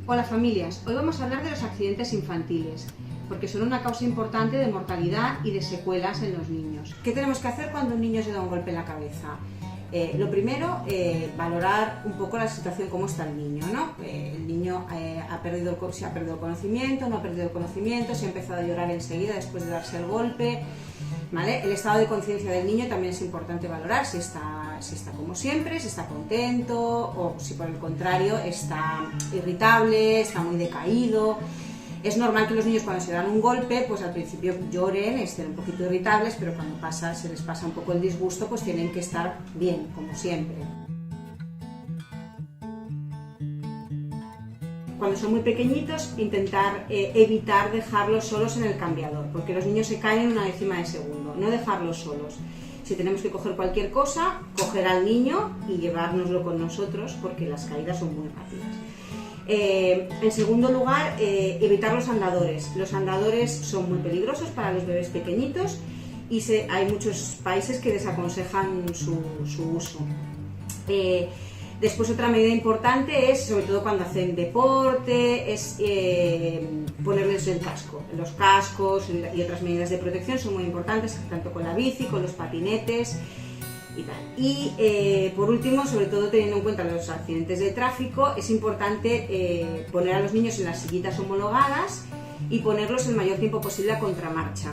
Hola familias, hoy vamos a hablar de los accidentes infantiles, porque son una causa importante de mortalidad y de secuelas en los niños. ¿Qué tenemos que hacer cuando un niño se da un golpe en la cabeza? Lo primero, valorar un poco la situación, cómo está el niño, ¿no? El niño si ha perdido el conocimiento, no ha perdido el conocimiento, si ha empezado a llorar enseguida después de darse el golpe, ¿vale? El estado de conciencia del niño también es importante valorar, si está como siempre, si está contento o si por el contrario está irritable, está muy decaído. Es normal que los niños cuando se dan un golpe, pues al principio lloren, estén un poquito irritables, pero cuando se les pasa un poco el disgusto, pues tienen que estar bien, como siempre. Cuando son muy pequeñitos, intentar evitar dejarlos solos en el cambiador, porque los niños se caen en una décima de segundo, no dejarlos solos. Si tenemos que coger cualquier cosa, coger al niño y llevárnoslo con nosotros, porque las caídas son muy rápidas. En segundo lugar, evitar los andadores. Los andadores son muy peligrosos para los bebés pequeñitos y hay muchos países que desaconsejan su uso. Después, otra medida importante es, sobre todo cuando hacen deporte, es ponerles el casco. Los cascos y otras medidas de protección son muy importantes, tanto con la bici, con los patinetes y tal. Y por último, sobre todo teniendo en cuenta los accidentes de tráfico, es importante poner a los niños en las sillitas homologadas y ponerlos el mayor tiempo posible a contramarcha.